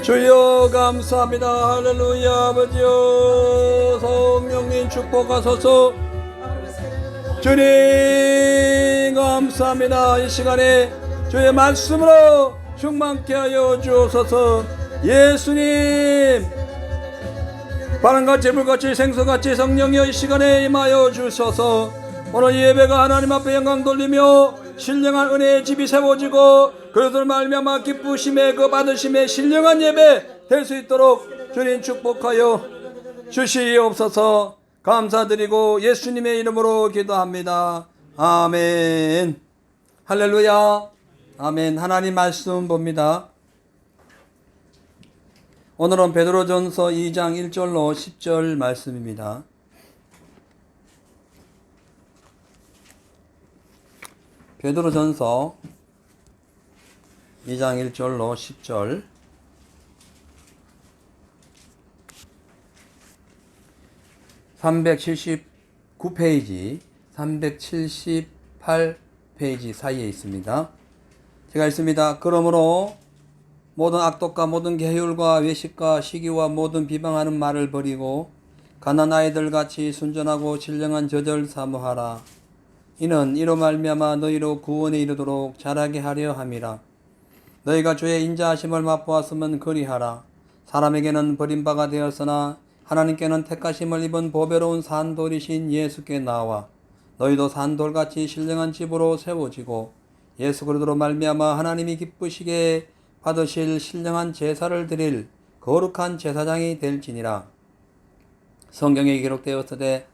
주여 감사합니다. 할렐루야. 아버지여 성령님 축복하소서. 주님 감사합니다. 이 시간에 주의 말씀으로 충만케 하여 주옵소서. 예수님 바람같이 불같이 생수같이 성령이여 이 시간에 임하여 주셔서 오늘 예배가 하나님 앞에 영광 돌리며 신령한 은혜의 집이 세워지고 그것을 말미암아 기쁘심에 그 받으심에 신령한 예배 될 수 있도록 주님 축복하여 주시옵소서. 감사드리고 예수님의 이름으로 기도합니다. 아멘. 할렐루야. 아멘. 하나님 말씀 봅니다. 오늘은 베드로전서 2장 1절로 10절 말씀입니다. 베드로전서 2장 1절로 10절. (379페이지) 378페이지 사이에 있습니다. 제가 읽습니다. 그러므로 모든 악독과 모든 계율과 외식과 시기와 모든 비방하는 말을 버리고 가난 아이들 같이 순전하고 신령한 저절 사모하라. 이는 이로 말미암아 너희로 구원에 이르도록 자라게 하려 함이라. 너희가 주의 인자하심을 맛보았으면 그리하라. 사람에게는 버림바가 되었으나 하나님께는 택하심을 입은 보배로운 산돌이신 예수께 나와 너희도 산돌같이 신령한 집으로 세워지고 예수 그리스도로 말미암아 하나님이 기쁘시게 받으실 신령한 제사를 드릴 거룩한 제사장이 될지니라. 성경에 기록되었으되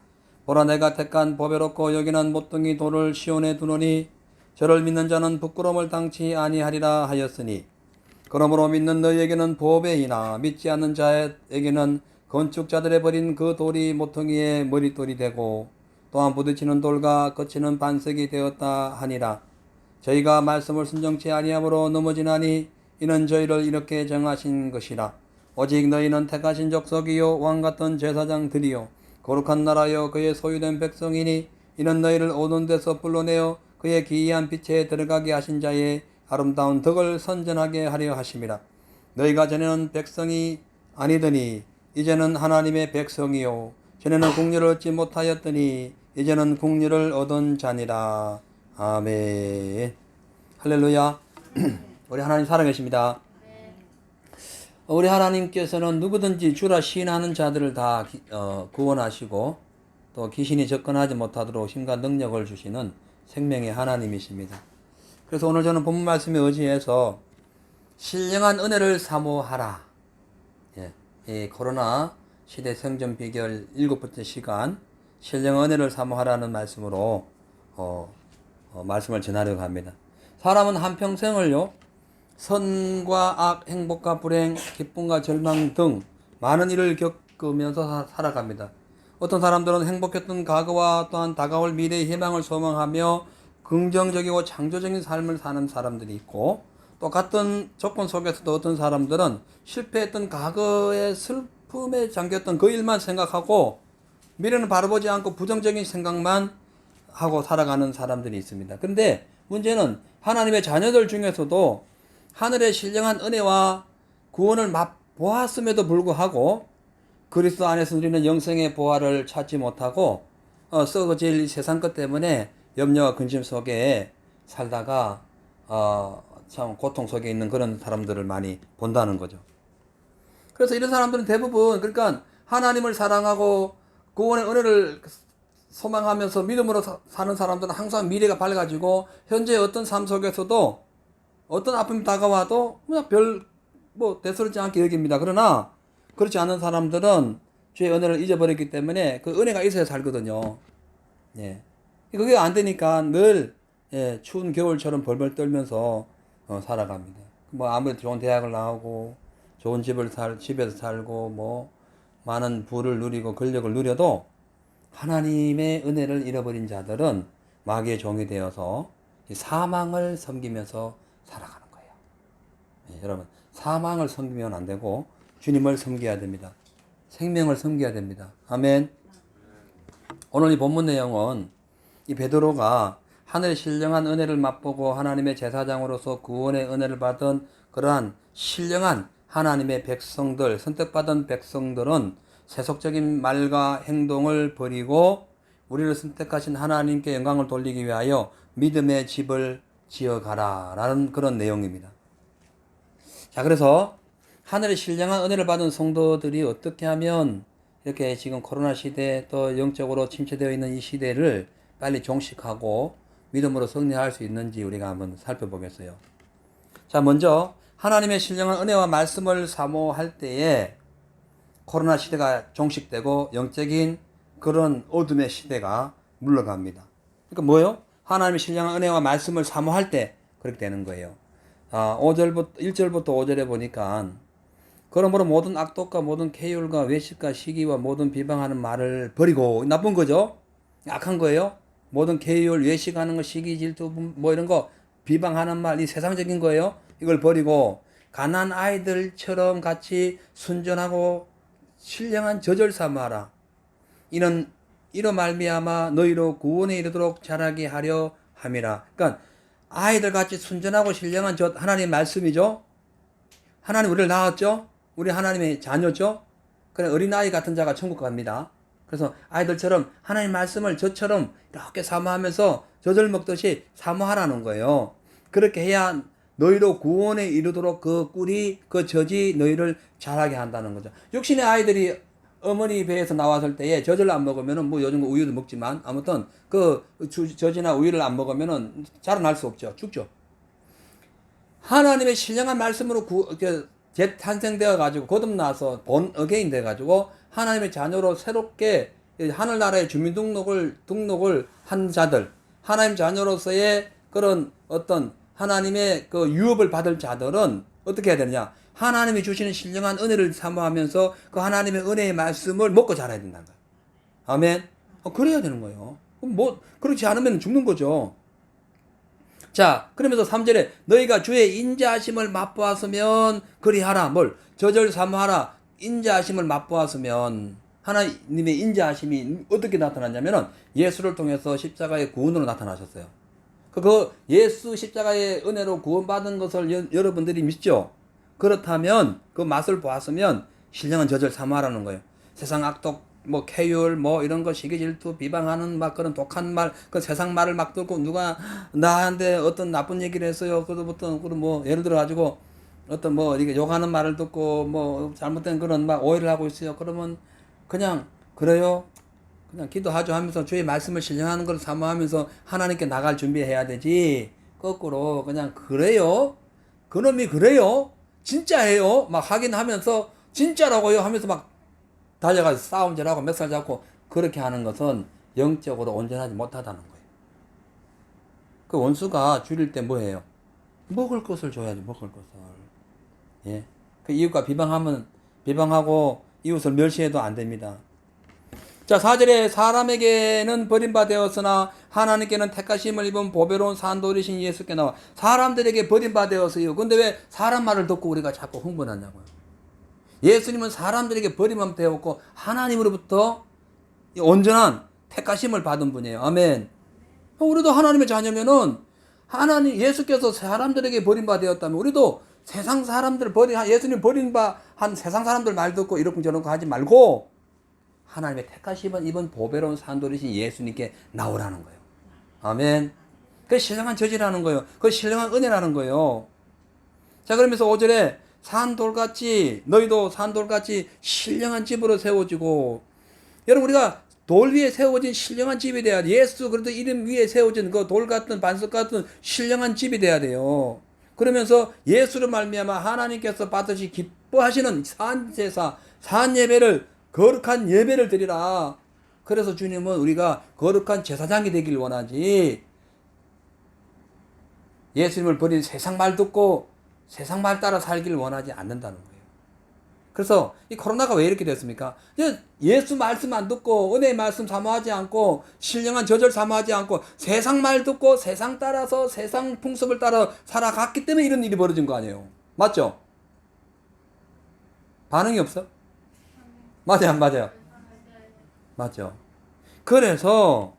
보라 내가 택한 보배롭고 여기는 모퉁이 돌을 시온에 두노니 저를 믿는 자는 부끄러움을 당치 아니하리라 하였으니 그러므로 믿는 너희에게는 보배이나 믿지 않는 자에게는 건축자들의 버린 그 돌이 모퉁이의 머릿돌이 되고 또한 부딪히는 돌과 거치는 반석이 되었다 하니라. 저희가 말씀을 순종치 아니함으로 넘어지나니 이는 저희를 이렇게 정하신 것이라. 오직 너희는 택하신 족속이요 왕같은 제사장들이요 거룩한 나라여 그의 소유된 백성이니 이는 너희를 어두운 데서 불러내어 그의 기이한 빛에 들어가게 하신 자의 아름다운 덕을 선전하게 하려 하심이라. 너희가 전에는 백성이 아니더니 이제는 하나님의 백성이요 전에는 국류를 얻지 못하였더니 이제는 국류를 얻은 자니라. 아멘. 할렐루야. 우리 하나님 살아계십니다. 우리 하나님께서는 누구든지 주라 시인하는 자들을 다 구원하시고 또 귀신이 접근하지 못하도록 힘과 능력을 주시는 생명의 하나님이십니다. 그래서 오늘 저는 본문 말씀에 의지해서 신령한 은혜를 사모하라. 이 코로나 시대 생존 비결 7번째 시간 신령한 은혜를 사모하라는 말씀으로 말씀을 전하려고 합니다. 사람은 한평생을요 선과 악, 행복과 불행, 기쁨과 절망 등 많은 일을 겪으면서 살아갑니다. 어떤 사람들은 행복했던 과거와 또한 다가올 미래의 희망을 소망하며 긍정적이고 창조적인 삶을 사는 사람들이 있고 또 같은 조건 속에서도 어떤 사람들은 실패했던 과거의 슬픔에 잠겼던 그 일만 생각하고 미래는 바라보지 않고 부정적인 생각만 하고 살아가는 사람들이 있습니다. 그런데 문제는 하나님의 자녀들 중에서도 하늘의 신령한 은혜와 구원을 맛보았음에도 불구하고 그리스도 안에서 누리는 영생의 보화를 찾지 못하고 썩어질 세상 것 때문에 염려와 근심 속에 살다가 참 고통 속에 있는 그런 사람들을 많이 본다는 거죠. 그래서 이런 사람들은 대부분 그러니까 하나님을 사랑하고 구원의 은혜를 소망하면서 믿음으로 사는 사람들은 항상 미래가 밝아지고 현재 어떤 삶 속에서도 어떤 아픔이 다가와도 그냥 대수롭지 않게 여깁니다. 그러나 그렇지 않은 사람들은 주의 은혜를 잊어버렸기 때문에 그 은혜가 있어야 살거든요. 그게 안 되니까 늘 추운 겨울처럼 벌벌 떨면서 살아갑니다. 아무리 좋은 대학을 나오고 좋은 집에서 살고 많은 부를 누리고 권력을 누려도 하나님의 은혜를 잃어버린 자들은 마귀의 종이 되어서 사망을 섬기면서 살아가는 거예요. 여러분 사망을 섬기면 안 되고 주님을 섬겨야 됩니다. 생명을 섬겨야 됩니다. 아멘. 오늘 이 본문 내용은 이 베드로가 하늘의 신령한 은혜를 맛보고 하나님의 제사장으로서 구원의 은혜를 받은 그러한 신령한 하나님의 백성들, 선택받은 백성들은 세속적인 말과 행동을 버리고 우리를 선택하신 하나님께 영광을 돌리기 위하여 믿음의 집을 지어가라 라는 그런 내용입니다. 자, 그래서 하늘의 신령한 은혜를 받은 성도들이 어떻게 하면 이렇게 지금 코로나 시대 또 영적으로 침체되어 있는 이 시대를 빨리 종식하고 믿음으로 승리할 수 있는지 우리가 한번 살펴보겠어요. 자, 먼저 하나님의 신령한 은혜와 말씀을 사모할 때에 코로나 시대가 종식되고 영적인 그런 어둠의 시대가 물러갑니다. 그러니까 뭐예요? 하나님의 신령한 은혜와 말씀을 사모할 때 그렇게 되는 거예요. 1절부터 5절에 보니까 그러므로 모든 악독과 모든 계율과 외식과 시기와 모든 비방하는 말을 버리고, 나쁜 거죠? 악한 거예요? 모든 계율, 외식하는 거, 시기, 질투, 뭐 이런 거 비방하는 말, 이 세상적인 거예요? 이걸 버리고 가난 아이들처럼 같이 순전하고 신령한 저절 삼아라. 이로 말미암아 너희로 구원에 이르도록 자라게 하려 함이라. 그러니까 아이들 같이 순전하고 신령한 저 하나님의 말씀이죠. 하나님 우리를 낳았죠. 우리 하나님의 자녀죠. 그래 어린아이 같은 자가 천국 갑니다. 그래서 아이들처럼 하나님 말씀을 저처럼 이렇게 사모하면서 젖을 먹듯이 사모하라는 거예요. 그렇게 해야 너희로 구원에 이르도록 그 꿀이 그 젖이 너희를 자라게 한다는 거죠. 육신의 아이들이 어머니 배에서 나왔을 때에 젖을 안 먹으면은 뭐 요즘 우유도 먹지만 아무튼 그 젖이나 우유를 안 먹으면은 자라날 수 없죠. 죽죠. 하나님의 신령한 말씀으로 재탄생되어 가지고 거듭나서 본 어게인 돼 가지고 하나님의 자녀로 새롭게 하늘나라의 등록을 한 자들, 하나님 자녀로서의 그런 어떤 하나님의 그 유업을 받을 자들은 어떻게 해야 되느냐? 하나님이 주시는 신령한 은혜를 사모하면서 그 하나님의 은혜의 말씀을 먹고 자라야 된다는 거예요. 아멘. 그래야 되는 거예요. 뭐 그렇지 않으면 죽는 거죠. 자, 그러면서 3절에 너희가 주의 인자하심을 맛보았으면 그리하라. 뭘? 저절 사모하라. 인자하심을 맛보았으면 하나님의 인자하심이 어떻게 나타났냐면은 예수를 통해서 십자가의 구원으로 나타나셨어요. 그 예수 십자가의 은혜로 구원받은 것을 여러분들이 믿죠? 그렇다면 그 맛을 보았으면 신령한 저절 사모하라는 거예요. 세상 악독 뭐 쾌율 뭐 이런 거 시기 질투 비방하는 막 그런 독한 말 그 세상 말을 막 듣고 누가 나한테 어떤 나쁜 얘기를 했어요. 그로부터 뭐 예를 들어 가지고 어떤 뭐 이렇게 욕하는 말을 듣고 뭐 잘못된 그런 막 오해를 하고 있어요. 그러면 그냥 그래요. 그냥 기도하죠 하면서 주의 말씀을 신령하는 걸 사모하면서 하나님께 나갈 준비해야 되지. 거꾸로 그냥 그래요. 그놈이 그래요. 진짜예요. 막 하긴 하면서 진짜라고요 하면서 막 달려가서 싸움질하고 멱살 잡고 그렇게 하는 것은 영적으로 온전하지 못하다는 거예요. 그 원수가 줄일 때 뭐예요? 먹을 것을 줘야지, 먹을 것을. 예. 그 이웃과 비방하고 이웃을 멸시해도 안 됩니다. 자, 4절에 사람에게는 버림받았으나 하나님께는 택하심을 입은 보배로운 산돌이신 예수께 나와 사람들에게 버림받았어요. 근데 왜 사람 말을 듣고 우리가 자꾸 흥분하냐고요. 예수님은 사람들에게 버림함 되었고 하나님으로부터 온전한 택하심을 받은 분이에요. 아멘. 우리도 하나님의 자녀면은 예수께서 사람들에게 버림받았다면 우리도 세상 사람들 예수님 버림한 세상 사람들 말 듣고 이렇게 저렇게 하지 말고 하나님의 택하심은 입은 보배로운 산돌이신 예수님께 나오라는 거예요. 아멘. 그게 신령한 저지라는 거예요. 그게 신령한 은혜라는 거예요. 자, 그러면서 5절에 너희도 산돌같이 신령한 집으로 세워지고, 여러분 우리가 돌 위에 세워진 신령한 집이 돼야 돼. 예수 그래도 이름 위에 세워진 그 돌 같은 반석 같은 신령한 집이 돼야 돼요. 그러면서 예수를 말미암아 하나님께서 받으시 기뻐하시는 산제사, 산예배를 거룩한 예배를 드리라. 그래서 주님은 우리가 거룩한 제사장이 되길 원하지. 예수님을 버린 세상 말 듣고 세상 말 따라 살기를 원하지 않는다는 거예요. 그래서 이 코로나가 왜 이렇게 됐습니까? 예수 말씀 안 듣고 은혜의 말씀 사모하지 않고 신령한 저절 사모하지 않고 세상 말 듣고 세상 따라서 세상 풍습을 따라 살아갔기 때문에 이런 일이 벌어진 거 아니에요. 맞죠? 반응이 없어? 맞아요, 안 맞아요? 맞죠? 그래서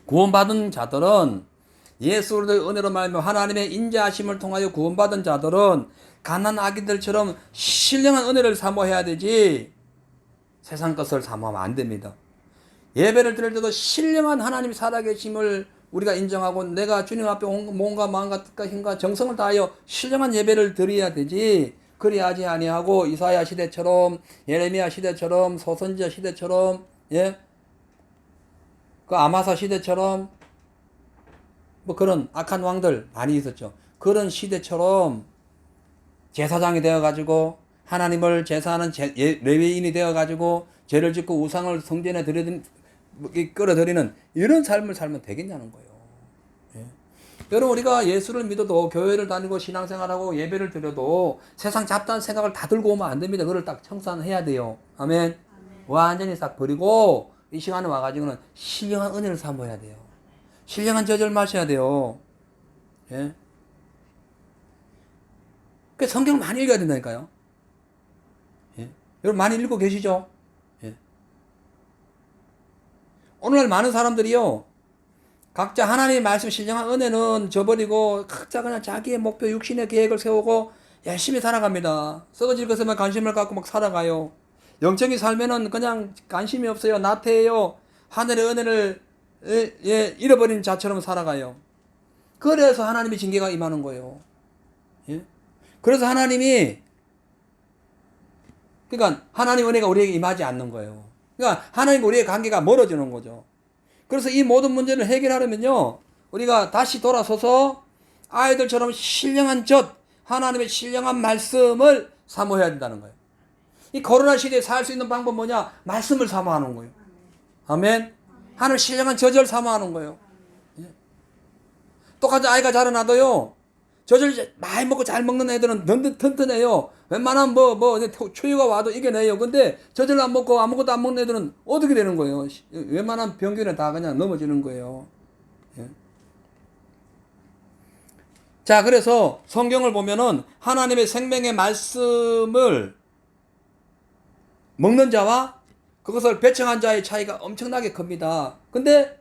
구원받은 자들은 예수의 은혜로 말하며 하나님의 인자하심을 통하여 구원받은 자들은 가난한 아기들처럼 신령한 은혜를 사모해야 되지 세상 것을 사모하면 안 됩니다. 예배를 드릴 때도 신령한 하나님이 살아계심을 우리가 인정하고 내가 주님 앞에 몸과 마음과 뜻과 힘과 정성을 다하여 신령한 예배를 드려야 되지 그리하지 아니하고 이사야 시대처럼 예레미야 시대처럼 소선지자 시대처럼 그 아마사 시대처럼 뭐 그런 악한 왕들 많이 있었죠. 그런 시대처럼 제사장이 되어가지고 하나님을 제사하는 레위인이 되어가지고 죄를 짓고 우상을 성전에 끌어들이는 이런 삶을 살면 되겠냐는 거예요. 예. 여러분 우리가 예수를 믿어도 교회를 다니고 신앙생활하고 예배를 드려도 세상 잡다한 생각을 다 들고 오면 안 됩니다. 그걸 딱 청산해야 돼요. 아멘. 완전히 싹 버리고 이 시간에 와가지고는 신령한 은혜를 사모해야 돼요. 신령한 젖을 마셔야 돼요. 예. 그 성경을 많이 읽어야 된다니까요. 예. 여러분 많이 읽고 계시죠? 예. 오늘날 많은 사람들이요. 각자 하나님의 말씀 신령한 은혜는 저버리고 각자 그냥 자기의 목표 육신의 계획을 세우고 열심히 살아갑니다. 썩어질 것에만 관심을 갖고 막 살아가요. 영적인 삶에는 그냥 관심이 없어요. 나태해요. 하늘의 은혜를 잃어버린 자처럼 살아가요. 그래서 하나님의 징계가 임하는 거예요. 예? 그래서 하나님이 그러니까 하나님 은혜가 우리에게 임하지 않는 거예요. 그러니까 하나님과 우리의 관계가 멀어지는 거죠. 그래서 이 모든 문제를 해결하려면요. 우리가 다시 돌아서서 아이들처럼 신령한 젖, 하나님의 신령한 말씀을 사모해야 된다는 거예요. 이 코로나 시대에 살 수 있는 방법 뭐냐? 말씀을 사모하는 거예요. 아멘. 하나님 신령한 젖을 사모하는 거예요. 예. 똑같이 아이가 자라나도요. 젖을 많이 먹고 잘 먹는 애들은 튼튼해요. 웬만하면 추위가 와도 이겨내요. 근데 젖을 안 먹고 아무것도 안 먹는 애들은 어떻게 되는 거예요? 웬만한 병균에 다 그냥 넘어지는 거예요. 예. 자, 그래서 성경을 보면은 하나님의 생명의 말씀을 먹는 자와 그것을 배척한 자의 차이가 엄청나게 큽니다. 근데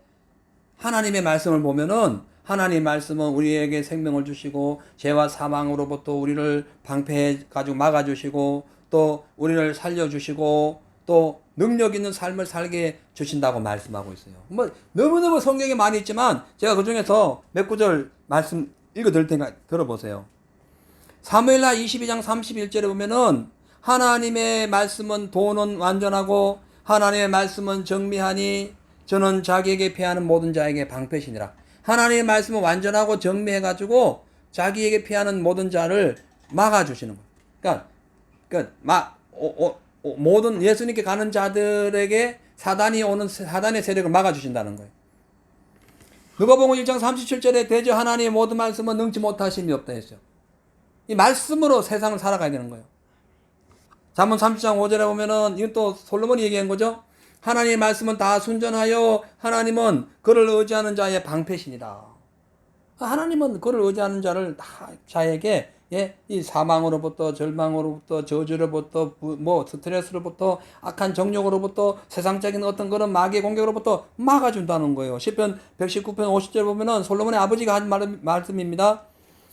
하나님의 말씀을 보면은 하나님의 말씀은 우리에게 생명을 주시고 죄와 사망으로부터 우리를 방패해 가지고 막아 주시고 또 우리를 살려 주시고 또 능력 있는 삶을 살게 주신다고 말씀하고 있어요. 뭐 너무너무 성경에 많이 있지만 제가 그중에서 몇 구절 말씀 읽어 드릴 테니까 들어보세요. 사무엘하 22장 31절에 보면은 하나님의 말씀은 도는 완전하고 하나님의 말씀은 정미하니 저는 자기에게 피하는 모든 자에게 방패시니라. 하나님의 말씀은 완전하고 정미해가지고 자기에게 피하는 모든 자를 막아주시는 거예요. 그러니까 모든 예수님께 가는 자들에게 사단의 세력을 막아주신다는 거예요. 누가복음 1장 37절에 대저 하나님의 모든 말씀은 능치 못하심이 없다 했어요. 이 말씀으로 세상을 살아가야 되는 거예요. 잠언 30장 5절에 보면은 이건 또 솔로몬이 얘기한 거죠. 하나님의 말씀은 다 순전하여 하나님은 그를 의지하는 자의 방패시니라. 하나님은 그를 의지하는 자를 다 자에게 이 사망으로부터 절망으로부터 저주로부터 스트레스로부터 악한 정욕으로부터 세상적인 어떤 그런 마귀의 공격으로부터 막아준다는 거예요. 시편 119편 50절 보면은 솔로몬의 아버지가 한 말씀입니다.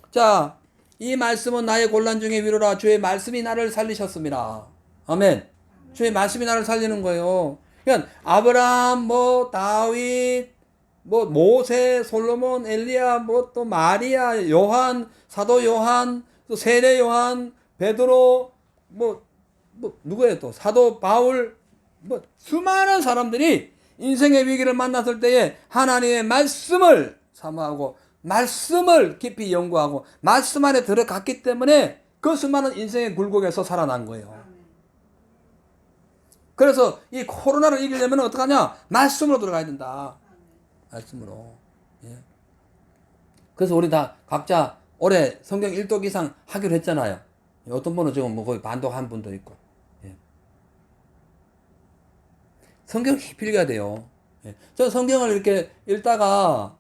자, 이 말씀은 나의 곤란 중에 위로라. 주의 말씀이 나를 살리셨습니다. 아멘. 주의 말씀이 나를 살리는 거예요. 그러니까 아브라함, 다윗, 모세, 솔로몬, 엘리야, 또 마리아, 요한, 사도 요한, 또 세례 요한, 베드로, 누구예요 또? 사도 바울, 수많은 사람들이 인생의 위기를 만났을 때에 하나님의 말씀을 사모하고 말씀을 깊이 연구하고 말씀 안에 들어갔기 때문에 그 수많은 인생의 굴곡에서 살아난 거예요. 그래서 이 코로나를 이기려면 어떡하냐? 말씀으로 들어가야 된다. 말씀으로. 예. 그래서 우리 다 각자 올해 성경 1독 이상 하기로 했잖아요. 어떤 분은 지금 거의 반독한 분도 있고. 예. 성경 깊이 읽어야 돼요. 예. 저 성경을 이렇게 읽다가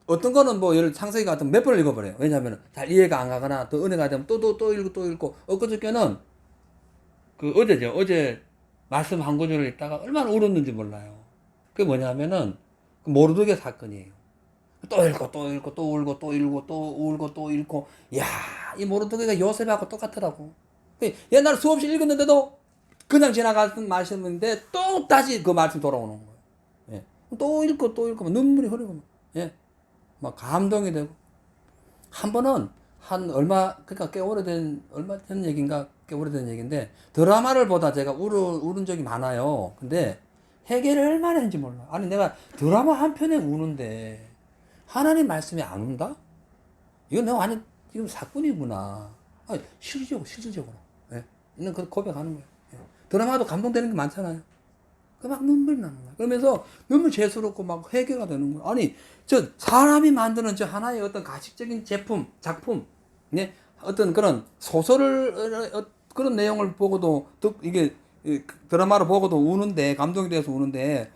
어떤 거는 예를 창세기 같은 몇 번을 읽어버려요. 왜냐하면 잘 이해가 안 가거나 또 은혜가 되면 또 읽고 엊그저께는 어제 말씀 한 구절을 읽다가 얼마나 울었는지 몰라요. 그게 뭐냐면은 모르드게 사건이에요. 또 읽고 또 울고 야 이 모르드게가 요셉하고 똑같더라고. 옛날 수없이 읽었는데도 그냥 지나갔던 말씀인데 또 다시 그 말씀 돌아오는 거예요. 예. 또 읽고 또 읽고 눈물이 흐르고, 예, 막 감동이 되고. 한 번은 그러니까 꽤 오래된, 얼마 전 얘기인가, 꽤 오래된 얘기인데, 드라마를 보다 제가 울은 적이 많아요. 근데 해결을 얼마나 했는지 몰라. 아니, 내가 드라마 한 편에 우는데 하나님 말씀에 안 운다? 이건 내가 완전 지금 사건이구나. 아니, 실질적으로. 예. 있는 그 고백하는 거예요. 예. 드라마도 감동되는 게 많잖아요. 그 막 눈물이 나는 거야. 그러면서 너무 죄스럽고 막 회개가 되는 거야. 아니, 사람이 만드는 하나의 어떤 가식적인 작품, 네? 어떤 그런 소설을, 그런 내용을 보고도, 이게, 드라마를 보고도 우는데, 감동이 돼서 우는데,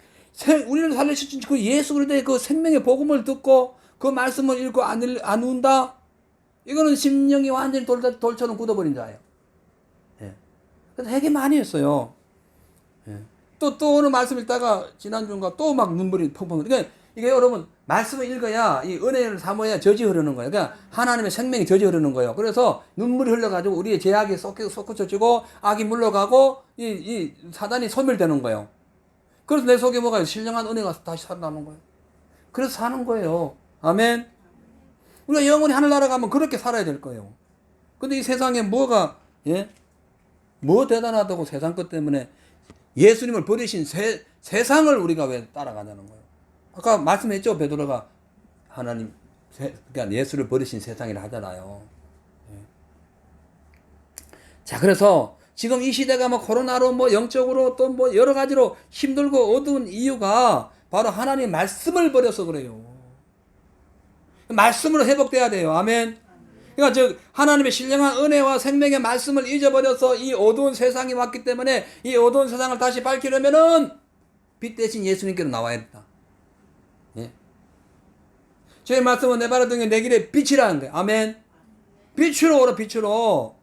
우리를 살리신 그 예수 그리스도의 그 생명의 복음을 듣고, 그 말씀을 읽고 안 운다? 이거는 심령이 완전히 돌처럼 굳어버린 자예요. 예. 그래서 회개 많이 했어요. 예. 또 오늘 말씀 읽다가 지난주인가 또 막 눈물이 펑펑. 그러니까 이게 여러분 말씀을 읽어야 이 은혜를 삼아야 젖이 흐르는 거예요. 그러니까 하나님의 생명이 젖이 흐르는 거예요. 그래서 눈물이 흘러가지고 우리의 죄악이 솟구쳐지고 악이 물러가고 이 사단이 소멸되는 거예요. 그래서 내 속에 뭐가 신령한 은혜가 다시 살아나는 거예요. 그래서 사는 거예요. 아멘. 우리가 영원히 하늘나라 가면 그렇게 살아야 될 거예요. 근데 이 세상에 뭐가, 예? 뭐 대단하다고 세상 것 때문에 예수님을 버리신 세상을 우리가 왜 따라가냐는 거예요. 아까 말씀했죠. 베드로가 그러니까 예수를 버리신 세상이라 하잖아요. 예. 자, 그래서 지금 이 시대가 뭐 코로나로 뭐 영적으로 또 뭐 여러 가지로 힘들고 어두운 이유가 바로 하나님 말씀을 버려서 그래요. 말씀으로 회복돼야 돼요. 아멘. 그러니까 하나님의 신령한 은혜와 생명의 말씀을 잊어버려서 이 어두운 세상이 왔기 때문에 이 어두운 세상을 다시 밝히려면은 빛 대신 예수님께로 나와야 된다. 예. 저의 말씀은 내 발의 등에 내 길에 빛이라는 거예요. 아멘. 빛으로 오라, 빛으로.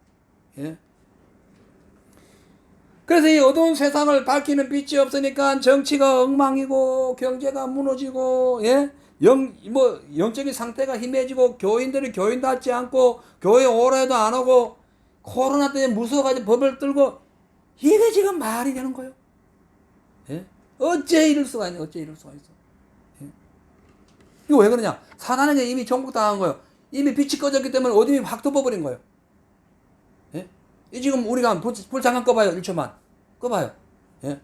예. 그래서 이 어두운 세상을 밝히는 빛이 없으니까 정치가 엉망이고 경제가 무너지고, 예? 영적인 상태가 힘해지고, 교인들이 교인답지 않고, 교회 오라 해도 안 오고, 코로나 때문에 무서워가지고 법을 들고, 이게 지금 말이 되는 거예요. 예? 어째 이럴 수가 있어. 예? 이거 왜 그러냐? 사단에게 이미 정복당한 거예요. 이미 빛이 꺼졌기 때문에 어둠이 확 덮어버린 거예요. 예? 이 지금 우리가 불 잠깐 꺼봐요. 1초만. 꺼봐요. 예?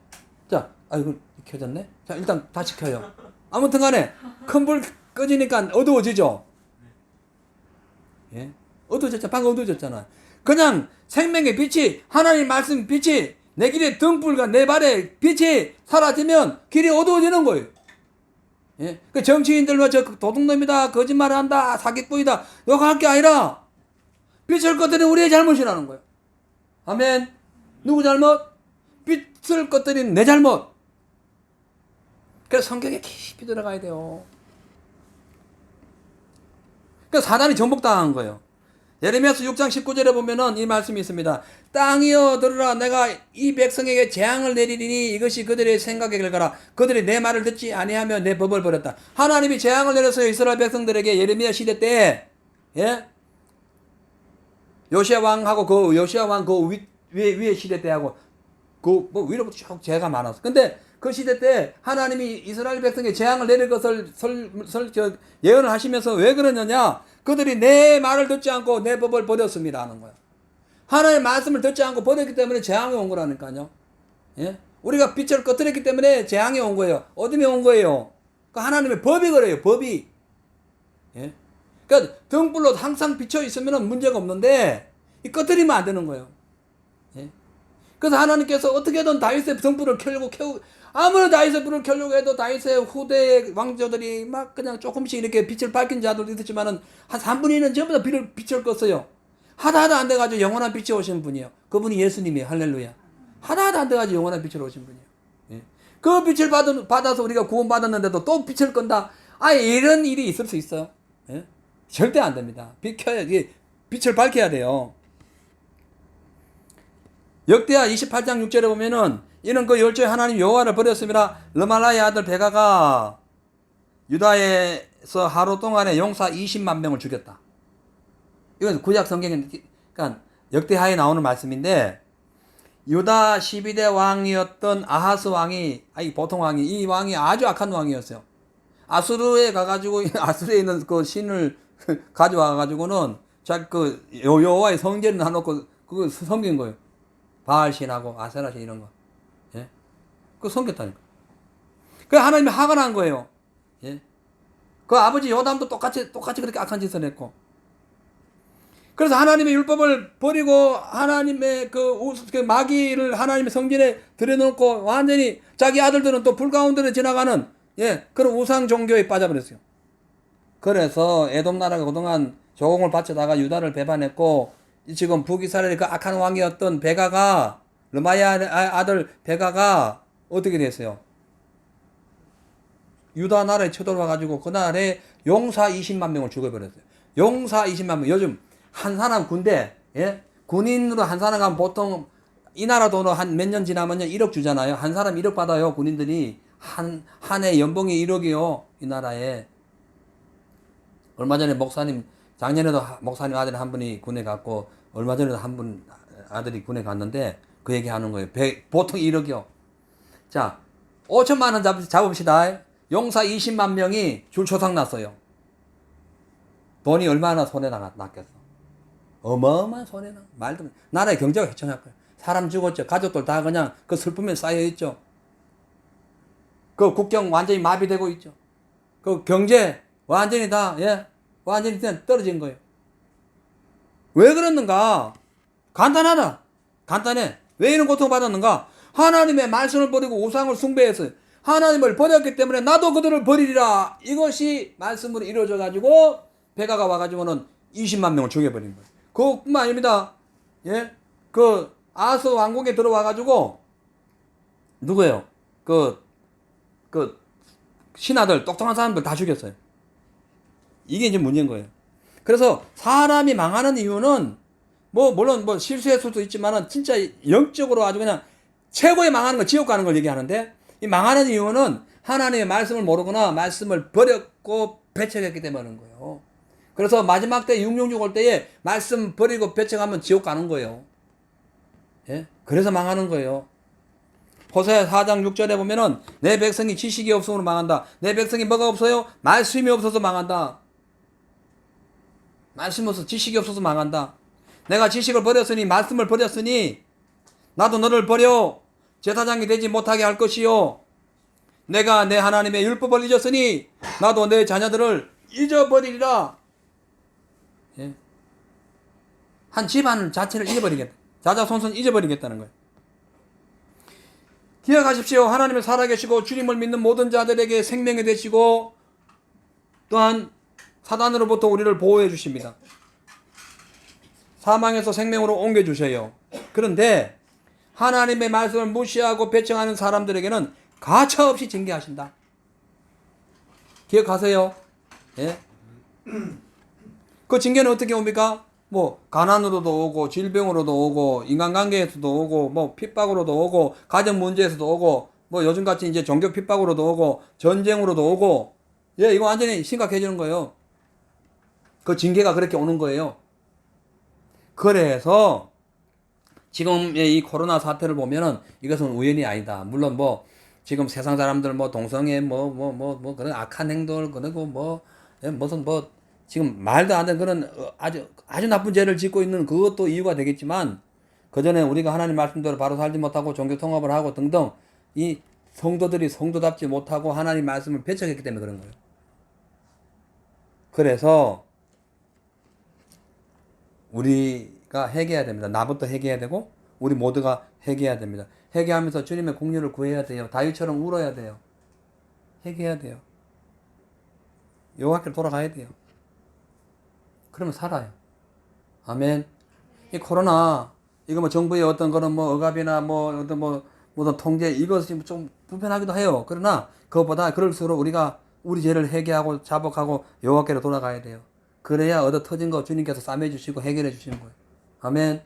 자, 이거 켜졌네? 자, 일단 다시 켜요. 아무튼 간에 큰 불 꺼지니까 어두워지죠? 예? 어두워졌잖아. 방금 어두워졌잖아. 그냥 생명의 빛이, 하나님 말씀 빛이, 내 길에 등불과 내 발에 빛이 사라지면 길이 어두워지는 거예요. 예? 그 정치인들과 도둑놈이다, 거짓말을 한다, 사기꾼이다, 욕할 게 아니라 빛을 꺼뜨린 우리의 잘못이라는 거예요. 아멘. 누구 잘못? 빛을 꺼뜨린 내 잘못. 그래서 성경에 깊이 들어가야 돼요. 그러니까 사단이 정복당한 거예요. 예레미야서 6장 19절에 보면은 이 말씀이 있습니다. 땅이여 들으라, 내가 이 백성에게 재앙을 내리리니 이것이 그들의 생각의 결과라. 그들이 내 말을 듣지 아니하며 내 법을 버렸다. 하나님이 재앙을 내렸어요. 이스라엘 백성들에게 예레미야 시대 때. 예? 요시야 왕하고 요시야 왕 위에 시대 때 하고 위로부터 쭉 죄가 많았어. 근데 그 시대 때 하나님이 이스라엘 백성에 재앙을 내릴 것을 예언을 하시면서 왜 그러느냐? 그들이 내 말을 듣지 않고 내 법을 버렸습니다 하는 거야. 하나님의 말씀을 듣지 않고 버렸기 때문에 재앙이 온 거라니까요. 예? 우리가 빛을 꺼뜨렸기 때문에 재앙이 온 거예요. 어둠이 온 거예요. 그 하나님의 법이 그래요. 법이. 예? 그러니까 등불로 항상 비춰 있으면 문제가 없는데 꺼뜨리면 안 되는 거예요. 예? 그래서 하나님께서 어떻게든 다윗의 등불을 켜고 아무리 다윗의 불을 켜려고 해도 다윗의 후대 왕조들이 막 그냥 조금씩 이렇게 빛을 밝힌 자들도 있었지만은 한 3분의 1은 전부 다 빛을 껐어요. 하다 안 돼가지고 영원한 빛이 오신 분이에요. 그분이 예수님이에요. 할렐루야. 하다 안 돼가지고 영원한 빛을 오신 분이에요. 예. 그 빛을 받아서 우리가 구원받았는데도 또 빛을 끈다. 이런 일이 있을 수 있어요. 예? 절대 안 됩니다. 빛을 밝혀야 돼요. 역대하 28장 6절에 보면은 이는 그 열조의 하나님 여호와를 버렸습니다. 르말라의 아들 베가가 유다에서 하루 동안에 용사 20만 명을 죽였다. 이건 구약 성경에, 그러니까 역대하에 나오는 말씀인데, 유다 12대 왕이었던 아하스 왕이, 아니 보통 왕이, 이 왕이 아주 악한 왕이었어요. 아수르에 가가지고 아수르에 있는 그 신을 가져와 가지고는 자그 여호와의 성전을 놔놓고 그거 섬긴 거예요. 바알 신하고 아세라 신 이런 거. 예? 그거 섬겼다니까. 그 하나님이 화가 난 거예요. 예? 그 아버지 요담도 똑같이 그렇게 악한 짓을 했고. 그래서 하나님의 율법을 버리고 하나님의 그 마귀를 하나님의 성전에 들여놓고 완전히 자기 아들들은 또 불 가운데 지나가는 그런 우상 종교에 빠져버렸어요. 그래서 에돔 나라가 그동안 조공을 바쳐다가 유다를 배반했고 지금 북이스라엘의 그 악한 왕이었던 베가가 르마야 아들 베가가 어떻게 됐어요? 유다 나라에 쳐들어와가지고 그날에 용사 20만 명을 죽여버렸어요. 용사 20만 명. 요즘 한 사람 군대, 군인으로 한 사람 가면 보통 이 나라 돈으로 한 몇 년 지나면 1억 주잖아요. 한 사람 1억 받아요. 군인들이 한 해 연봉이 1억이요. 이 나라에. 얼마 전에 작년에도 목사님 아들 한 분이 군에 갔고 얼마 전에도 한 분 아들이 군에 갔는데 그 얘기 하는 거예요. 보통 1억이요. 자, 5천만 원 잡읍시다. 용사 20만 명이 줄초상 났어요. 돈이 얼마나 손에 났겠어. 어마어마한 손해나. 말도 나라의 경제가 휘청할 거예요. 사람 죽었죠. 가족들 다 그냥 그 슬픔에 쌓여있죠. 그 국경 완전히 마비되고 있죠. 그 경제 완전히 완전히 떨어진 거예요. 왜 그랬는가? 간단하다. 간단해. 왜 이런 고통받았는가? 하나님의 말씀을 버리고 우상을 숭배했어요. 하나님을 버렸기 때문에 나도 그들을 버리리라. 이것이 말씀으로 이루어져 가지고 베가가 와가지고는 20만 명을 죽여버린 거예요. 그것뿐만 아닙니다. 그 아스 왕국에 들어와가지고 누구예요? 그 신하들 똑똑한 사람들 다 죽였어요. 이게 이제 문제인 거예요. 그래서 사람이 망하는 이유는 물론 실수했을 수도 있지만은 진짜 영적으로 아주 그냥 최고의 망하는 건 지옥 가는 걸 얘기하는데 이 망하는 이유는 하나님의 말씀을 모르거나 말씀을 버렸고 배척했기 때문인 거예요. 그래서 마지막 때 666 올 때에 말씀 버리고 배척하면 지옥 가는 거예요. 그래서 망하는 거예요. 호세아 4장 6절에 보면은 내 백성이 지식이 없음으로 망한다. 내 백성이 뭐가 없어요? 말씀이 없어서 망한다. 말씀이 없어서 지식이 없어서 망한다. 내가 지식을 버렸으니 말씀을 버렸으니 나도 너를 버려 제사장이 되지 못하게 할 것이요. 내가 내 하나님의 율법을 잊었으니 나도 내 자녀들을 잊어버리리라. 한 집안 자체를 잊어버리겠다. 자자손손 잊어버리겠다는 거예요. 기억하십시오. 하나님을 살아계시고 주님을 믿는 모든 자들에게 생명이 되시고 또한 사단으로부터 우리를 보호해 주십니다. 사망에서 생명으로 옮겨주셔요. 그런데 하나님의 말씀을 무시하고 배척하는 사람들에게는 가차없이 징계하신다. 기억하세요. 그 징계는 어떻게 옵니까? 가난으로도 오고 질병으로도 오고 인간관계에서도 오고 핍박으로도 오고 가정 문제에서도 오고 요즘같이 이제 종교 핍박으로도 오고 전쟁으로도 오고 이거 완전히 심각해지는 거예요. 그 징계가 그렇게 오는 거예요. 그래서 지금 이 코로나 사태를 보면은 이것은 우연이 아니다. 물론 지금 세상 사람들 동성애 그런 악한 행동을 그러고 무슨 지금 말도 안 되는 그런 아주 나쁜 죄를 짓고 있는 그것도 이유가 되겠지만 그 전에 우리가 하나님 말씀대로 바로 살지 못하고 종교 통합을 하고 등등 이 성도들이 성도답지 못하고 하나님 말씀을 배척했기 때문에 그런 거예요. 그래서 우리가 회개해야 됩니다. 나부터 회개해야 되고 우리 모두가 회개해야 됩니다. 회개하면서 주님의 공유를 구해야 돼요. 다윗처럼 울어야 돼요. 회개해야 돼요. 여호와께로 돌아가야 돼요. 그러면 살아요. 아멘. 이 코로나 이거 정부의 어떤 그런 억압이나 어떤 통제 이것이 좀 불편하기도 해요. 그러나 그것보다 그럴수록 우리가 우리 죄를 회개하고 자복하고 여호와께로 돌아가야 돼요. 그래야 얻어 터진 거 주님께서 싸매 주시고 해결해 주시는 거예요. 아멘.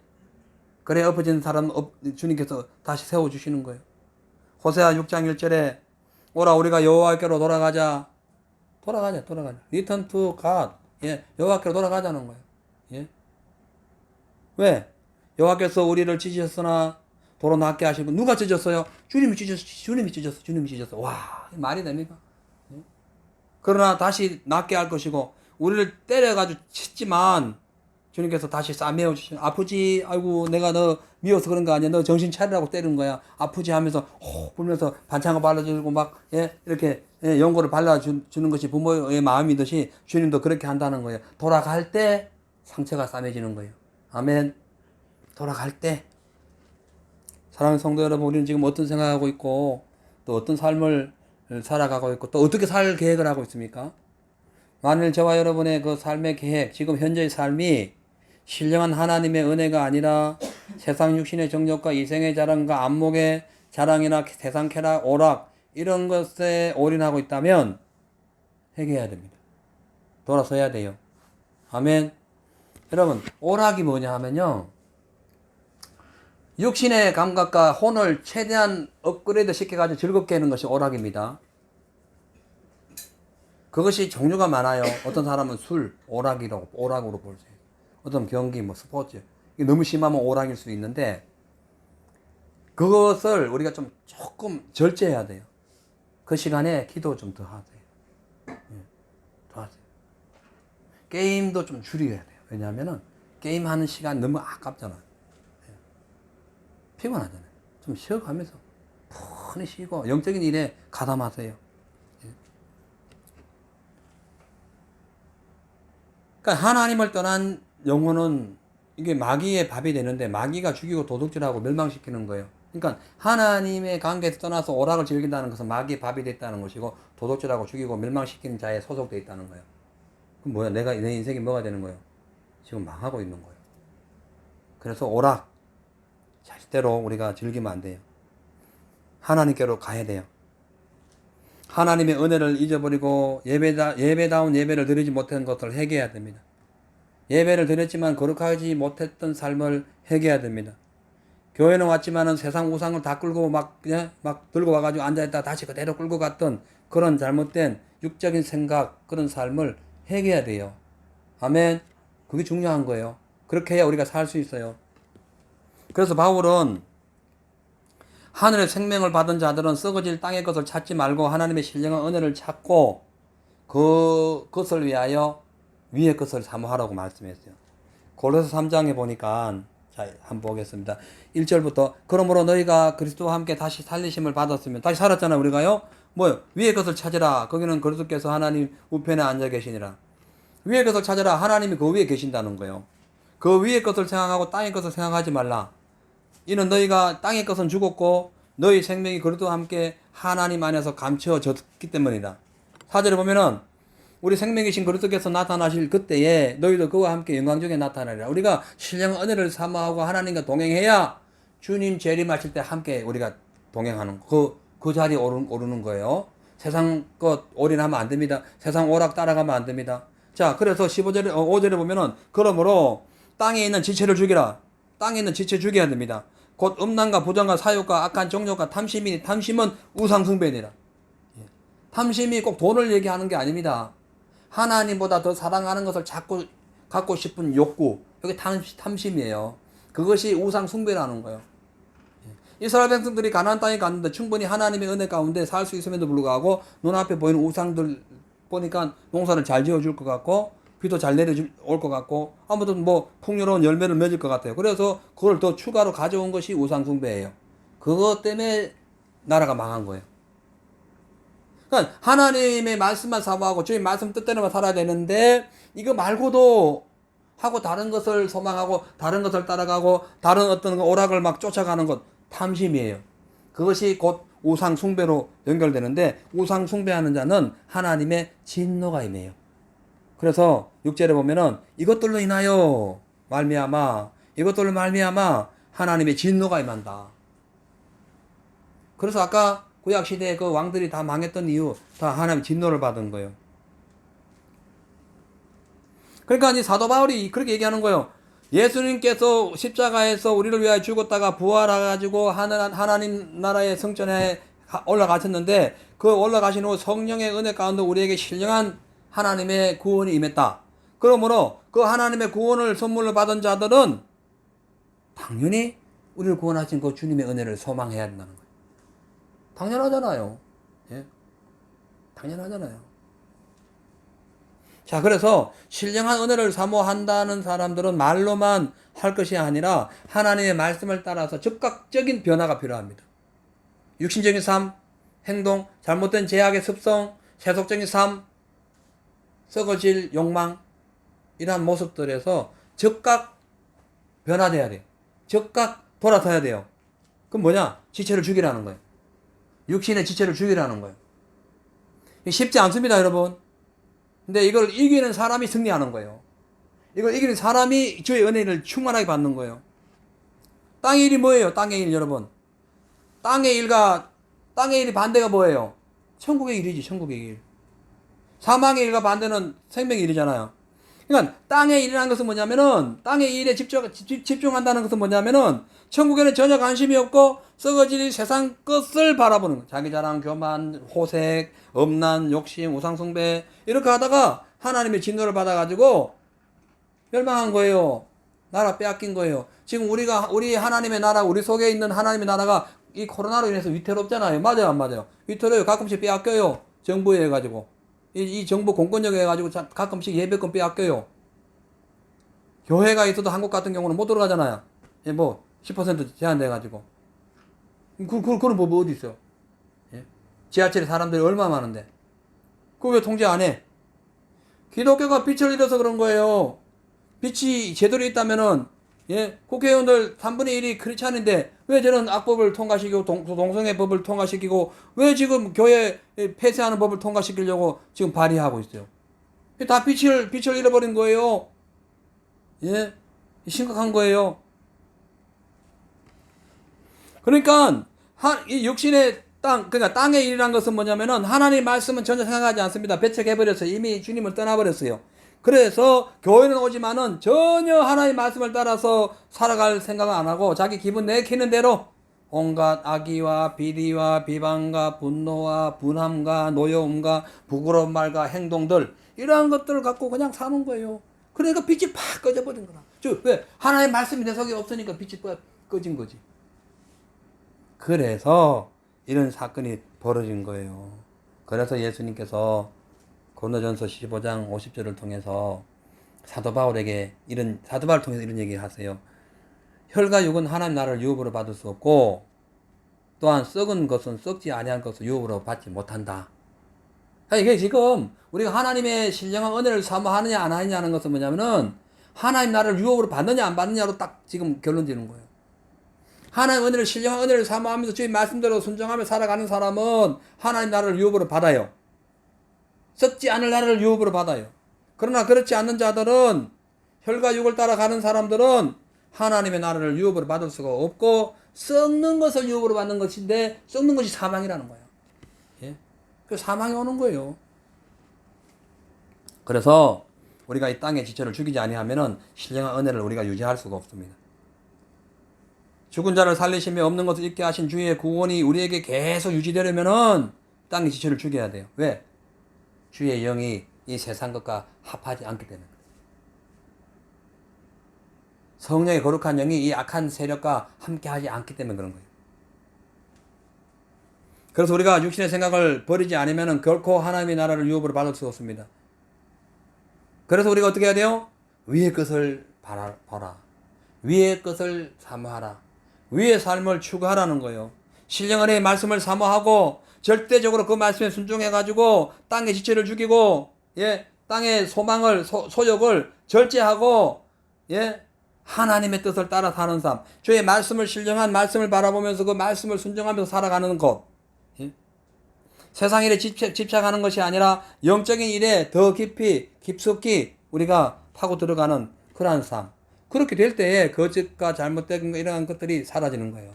그래야 엎어진 사람 주님께서 다시 세워 주시는 거예요. 호세아 6장 1절에 오라 우리가 여호와께로 돌아가자. Return to God. 여호와께로 돌아가자는 거예요. 왜? 여호와께서 우리를 찢으셨으나 도로 낫게 하시고 누가 찢었어요? 주님이 찢었어. 주님이 찢었어. 주님이 찢었어. 와, 말이 됩니까? 그러나 다시 낫게 할 것이고 우리를 때려가지고 쳤지만 주님께서 다시 싸매어 주시죠. 아프지? 아이고 내가 너 미워서 그런 거 아니야. 너 정신 차리라고 때리는 거야. 아프지? 하면서 호 불면서 반창을 발라주고 막 이렇게 연고를 발라주는 것이 부모의 마음이듯이 주님도 그렇게 한다는 거예요. 돌아갈 때 상처가 싸매지는 거예요. 아멘. 돌아갈 때. 사랑하는 성도 여러분, 우리는 지금 어떤 생각하고 있고 또 어떤 삶을 살아가고 있고 또 어떻게 살 계획을 하고 있습니까? 만일 저와 여러분의 그 삶의 계획, 지금 현재의 삶이 신령한 하나님의 은혜가 아니라 세상 육신의 정욕과 이생의 자랑과 안목의 자랑이나 세상 쾌락, 오락 이런 것에 올인하고 있다면 회개해야 됩니다. 돌아서야 돼요. 아멘. 여러분, 오락이 뭐냐 하면요, 육신의 감각과 혼을 최대한 업그레이드 시켜가지고 즐겁게 하는 것이 오락입니다. 그것이 종류가 많아요. 어떤 사람은 술, 오락으로 볼 수 있어요. 어떤 경기, 스포츠. 이게 너무 심하면 오락일 수 있는데, 그것을 우리가 좀 조금 절제해야 돼요. 그 시간에 기도 좀 더 하세요. 더 하세요. 게임도 좀 줄여야 돼요. 왜냐하면은, 게임하는 시간 너무 아깝잖아요. 피곤하잖아요. 좀 쉬어가면서, 푹 쉬고, 영적인 일에 가담하세요. 그러니까 하나님을 떠난 영혼은 이게 마귀의 밥이 되는데 마귀가 죽이고 도둑질하고 멸망시키는 거예요. 그러니까 하나님의 관계에서 떠나서 오락을 즐긴다는 것은 마귀의 밥이 됐다는 것이고 도둑질하고 죽이고 멸망시키는 자에 소속되어 있다는 거예요. 그럼 뭐야? 내 인생이 뭐가 되는 거예요? 지금 망하고 있는 거예요. 그래서 오락 절대로 우리가 즐기면 안 돼요. 하나님께로 가야 돼요. 하나님의 은혜를 잊어버리고 예배다운 예배를 드리지 못한 것을 회개해야 됩니다. 예배를 드렸지만 거룩하지 못했던 삶을 회개해야 됩니다. 교회는 왔지만은 세상 우상을 다 끌고 막 들고 와가지고 앉아있다 다시 그대로 끌고 갔던 그런 잘못된 육적인 생각, 그런 삶을 회개해야 돼요. 아멘. 그게 중요한 거예요. 그렇게 해야 우리가 살 수 있어요. 그래서 바울은 하늘의 생명을 받은 자들은 썩어질 땅의 것을 찾지 말고 하나님의 신령한 은혜를 찾고 그것을 위하여 위의 것을 사모하라고 말씀했어요. 골로새 3장에 보니까 자, 한번 보겠습니다. 1절부터 그러므로 너희가 그리스도와 함께 다시 살리심을 받았으면 다시 살았잖아요. 우리가요. 뭐요? 위의 것을 찾으라. 거기는 그리스도께서 하나님 우편에 앉아 계시니라. 위의 것을 찾으라. 하나님이 그 위에 계신다는 거예요. 그 위의 것을 생각하고 땅의 것을 생각하지 말라. 이는 너희가 땅의 것은 죽었고 너희 생명이 그리스도와 함께 하나님 안에서 감춰졌기 때문이다. 4절에 보면은 우리 생명이신 그리스도께서 나타나실 그때에 너희도 그와 함께 영광 중에 나타나리라. 우리가 신령한 은혜를 사모하고 하나님과 동행해야 주님 재림하실 때 함께 우리가 동행하는 그 자리에 오르는 거예요. 세상 것 올인하면 안 됩니다. 세상 오락 따라가면 안 됩니다. 자, 그래서 5절에 보면은 그러므로 땅에 있는 지체를 죽이라. 땅에 있는 지체 죽여야 됩니다. 곧 음란과 부정과 사욕과 악한 정욕과 탐심이니 탐심은 우상숭배니라. 탐심이 꼭 돈을 얘기하는 게 아닙니다. 하나님보다 더 사랑하는 것을 자꾸 갖고 싶은 욕구, 여기 탐심이에요. 그것이 우상숭배라는 거예요. 이스라엘 백성들이 가나안 땅에 갔는데 충분히 하나님의 은혜 가운데 살 수 있음에도 불구하고 눈앞에 보이는 우상들 보니까 농사를 잘 지어줄 것 같고 비도 잘 내려올 것 같고 아무튼 풍요로운 열매를 맺을 것 같아요. 그래서 그걸 더 추가로 가져온 것이 우상숭배예요. 그것 때문에 나라가 망한 거예요. 그러니까 하나님의 말씀만 사모하고 주의 말씀 뜻대로만 살아야 되는데 이거 말고도 하고 다른 것을 소망하고 다른 것을 따라가고 다른 어떤 오락을 막 쫓아가는 것 탐심이에요. 그것이 곧 우상 숭배로 연결되는데 우상 숭배하는 자는 하나님의 진노가 임해요. 그래서 6절에 보면은 이것들로 인하여 이것들로 말미암아 하나님의 진노가 임한다. 그래서 아까 구약 시대에 그 왕들이 다 망했던 이유 다 하나님의 진노를 받은 거예요. 그러니까 이 사도 바울이 그렇게 얘기하는 거예요. 예수님께서 십자가에서 우리를 위하여 죽었다가 부활해가지고 하나님 나라의 성전에 올라가셨는데 그 올라가신 후 성령의 은혜 가운데 우리에게 신령한 하나님의 구원이 임했다. 그러므로 그 하나님의 구원을 선물로 받은 자들은 당연히 우리를 구원하신 그 주님의 은혜를 소망해야 된다는 거예요. 당연하잖아요. 예? 당연하잖아요. 자, 그래서 신령한 은혜를 사모한다는 사람들은 말로만 할 것이 아니라 하나님의 말씀을 따라서 즉각적인 변화가 필요합니다. 육신적인 삶, 행동, 잘못된 죄악의 습성, 세속적인 삶, 썩어질 욕망, 이러한 모습들에서 즉각 변화돼야 돼요. 즉각 돌아서야 돼요. 그럼 뭐냐? 지체를 죽이라는 거예요. 육신의 지체를 죽이라는 거예요. 쉽지 않습니다, 여러분. 근데 이걸 이기는 사람이 승리하는 거예요. 이걸 이기는 사람이 주의 은혜를 충만하게 받는 거예요. 땅의 일이 뭐예요? 땅의 일, 여러분. 땅의 일이 반대가 뭐예요? 천국의 일이지, 천국의 일. 사망의 일과 반대는 생명의 일이잖아요. 그러니까 땅의 일이라는 것은 뭐냐면은, 땅의 일에 집중한다는 것은 뭐냐면은, 천국에는 전혀 관심이 없고 썩어질 세상 것을 바라보는 거예요. 자기 자랑, 교만, 호색, 엄난, 욕심, 우상숭배 이렇게 하다가 하나님의 진노를 받아가지고 멸망한 거예요. 나라 빼앗긴 거예요. 지금 우리 하나님의 나라, 우리 속에 있는 하나님의 나라가 이 코로나로 인해서 위태롭잖아요. 맞아요, 안 맞아요? 위태로워요. 가끔씩 빼앗겨요. 정부에 해가지고. 이 정부 공권력에 해가지고 가끔씩 예배권 빼앗겨요. 교회가 있어도 한국 같은 경우는 못 들어가잖아요. 예, 뭐 10% 제한돼가지고. 그런 법이 어디 있어요? 예? 지하철에 사람들이 얼마나 많은데. 그거 왜 통제 안 해? 기독교가 빛을 잃어서 그런 거예요. 빛이 제대로 있다면은, 예, 국회의원들 3분의 1이 크리스찬인데 왜 저런 악법을 통과시키고 동성애 법을 통과시키고 왜 지금 교회 폐쇄하는 법을 통과시키려고 지금 발의하고 있어요. 다 빛을 잃어버린 거예요. 예, 심각한 거예요. 그러니까 이 육신의 그러니까 땅의 일이란 것은 뭐냐면은 하나님 말씀은 전혀 생각하지 않습니다. 배척해버렸어요. 이미 주님을 떠나버렸어요. 그래서 교회는 오지만은 전혀 하나님 말씀을 따라서 살아갈 생각은 안 하고 자기 기분 내키는 대로 온갖 악의와 비리와 비방과 분노와 분함과 노여움과 부끄러운 말과 행동들 이러한 것들을 갖고 그냥 사는 거예요. 그러니까 빛이 팍 꺼져버린 거라. 왜? 하나님 말씀이 내 속에 없으니까 빛이 꺼진 거지. 그래서 이런 사건이 벌어진 거예요. 그래서 예수님께서 고린도전서 15장 50절을 통해서 사도 바울을 통해서 이런 얘기를 하세요. 혈과 육은 하나님 나라를 유업으로 받을 수 없고 또한 썩은 것은 썩지 아니한 것을 유업으로 받지 못한다. 이게 지금 우리가 하나님의 신령한 은혜를 사모하느냐 안 하느냐는 것은 뭐냐면은 하나님 나라를 유업으로 받느냐 안 받느냐로 딱 지금 결론 지는 거예요. 하나님 은혜를 신령한 은혜를 사모하면서 주의 말씀대로 순종하며 살아가는 사람은 하나님 나라를 유업으로 받아요. 썩지 않을 나라를 유업으로 받아요. 그러나 그렇지 않는 자들은 혈과 육을 따라가는 사람들은 하나님의 나라를 유업으로 받을 수가 없고 썩는 것을 유업으로 받는 것인데 썩는 것이 사망이라는 거예요. 예? 그 사망이 오는 거예요. 그래서 우리가 이 땅의 지체를 죽이지 아니하면은 신령한 은혜를 우리가 유지할 수가 없습니다. 죽은 자를 살리시며 없는 것을 있게 하신 주의 구원이 우리에게 계속 유지되려면은 땅의 지체를 죽여야 돼요. 왜? 주의 영이 이 세상 것과 합하지 않기 때문에. 성령의 거룩한 영이 이 악한 세력과 함께하지 않기 때문에 그런 거예요. 그래서 우리가 육신의 생각을 버리지 않으면 결코 하나님의 나라를 유업으로 받을 수 없습니다. 그래서 우리가 어떻게 해야 돼요? 위의 것을 봐라. 위의 것을 사모하라. 위의 삶을 추구하라는 거예요. 신령한의 말씀을 사모하고 절대적으로 그 말씀에 순종해가지고 땅의 지체를 죽이고, 예, 땅의 소망을, 소욕을 절제하고, 예, 하나님의 뜻을 따라 사는 삶. 주의 말씀을 신령한 말씀을 바라보면서 그 말씀을 순종하면서 살아가는 것. 예? 세상 일에 집착하는 것이 아니라 영적인 일에 더 깊숙이 우리가 파고 들어가는 그러한 삶. 그렇게 될 때에 거짓과 잘못된 이러한 것들이 사라지는 거예요.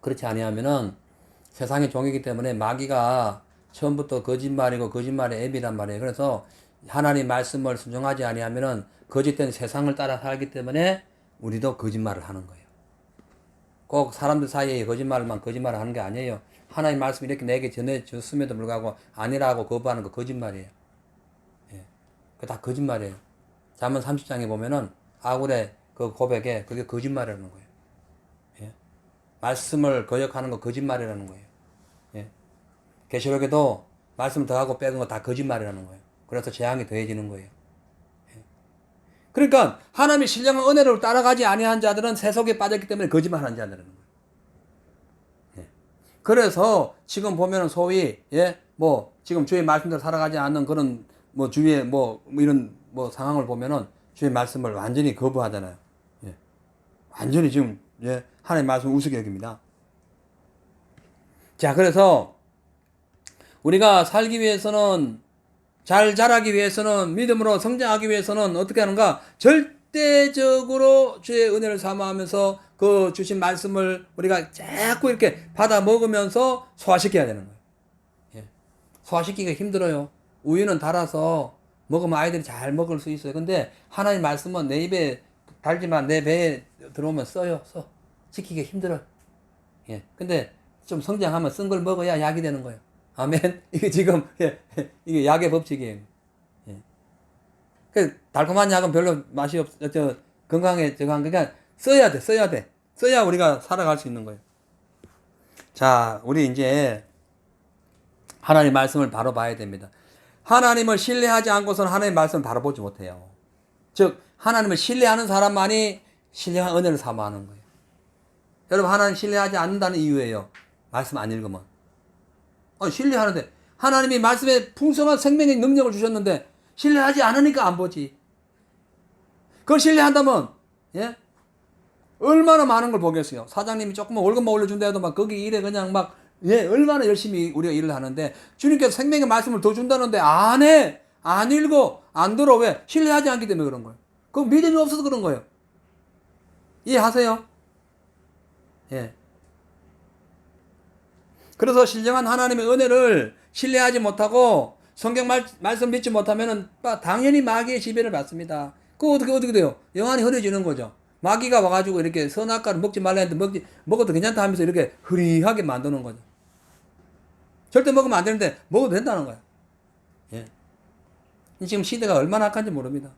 그렇지 아니하면은 세상의 종이기 때문에 마귀가 처음부터 거짓말이고 거짓말의 앱이란 말이에요. 그래서 하나님 말씀을 순종하지 아니하면은 거짓된 세상을 따라 살기 때문에 우리도 거짓말을 하는 거예요. 꼭 사람들 사이에 거짓말을 하는 게 아니에요. 하나님 말씀이 이렇게 내게 전해졌음에도 불구하고 아니라고 거부하는 거 거짓말이에요. 예. 그거 다 거짓말이에요. 잠언 30장에 보면은 아굴의 그 고백에 그게 거짓말이라는 거예요. 예? 말씀을 거역하는 거 거짓말이라는 거예요. 예? 계시록에도 말씀 더하고 빼는 거 다 거짓말이라는 거예요. 그래서 재앙이 더해지는 거예요. 예? 그러니까 하나님이 신령한 은혜를 따라가지 아니한 자들은 세속에 빠졌기 때문에 거짓말하는 자들이라는 거예요. 예? 그래서 지금 보면은 소위 뭐 지금 주의 말씀대로 살아가지 않는 그런 뭐 주위에 뭐 이런 뭐 상황을 보면은 주의 말씀을 완전히 거부하잖아요. 예. 완전히 지금 하나님의 말씀을 우습게 여깁니다. 자, 그래서 우리가 살기 위해서는 잘 자라기 위해서는 믿음으로 성장하기 위해서는 어떻게 하는가? 절대적으로 주의 은혜를 사모하면서 그 주신 말씀을 우리가 자꾸 이렇게 받아 먹으면서 소화시켜야 되는 거예요. 예. 소화시키기가 힘들어요. 우유는 달아서 먹으면 아이들이 잘 먹을 수 있어요. 근데 하나님 말씀은 내 입에 달지만 내 배에 들어오면 써요. 지키기 힘들어요. 예. 근데 좀 성장하면 쓴 걸 먹어야 약이 되는 거예요. 아멘. 이게 지금 이게 약의 법칙이에요. 예. 그 달콤한 약은 별로 맛이 건강에 그러니까 써야 돼. 써야 우리가 살아갈 수 있는 거예요. 자, 우리 이제 하나님 말씀을 바로 봐야 됩니다. 하나님을 신뢰하지 않고서는 하나님의 말씀을 바로 보지 못해요. 즉 하나님을 신뢰하는 사람만이 신령한 은혜를 사모하는 거예요. 여러분 하나님 신뢰하지 않는다는 이유예요. 말씀 안 읽으면. 신뢰하는데 하나님이 말씀에 풍성한 생명의 능력을 주셨는데 신뢰하지 않으니까 안 보지. 그걸 신뢰한다면 얼마나 많은 걸 보겠어요. 사장님이 조금만 월급만 올려준다 해도 막 거기 일에 그냥 막 얼마나 열심히 우리가 일을 하는데 주님께서 생명의 말씀을 더 준다는데 안 해. 안 읽어. 안 들어. 왜? 신뢰하지 않기 때문에 그런 거예요. 그 믿음이 없어서 그런 거예요. 이해하세요? 예. 그래서 신령한 하나님의 은혜를 신뢰하지 못하고 성경 말씀 믿지 못하면은 당연히 마귀의 지배를 받습니다. 그거 어떻게 돼요? 영안이 흐려지는 거죠. 마귀가 와가지고 이렇게 선악과를 먹지 말라 했는데 먹어도 괜찮다 하면서 이렇게 흐리하게 만드는 거죠. 절대 먹으면 안 되는데 먹어도 된다는 거야. 예. 지금 시대가 얼마나 악한지 모릅니다.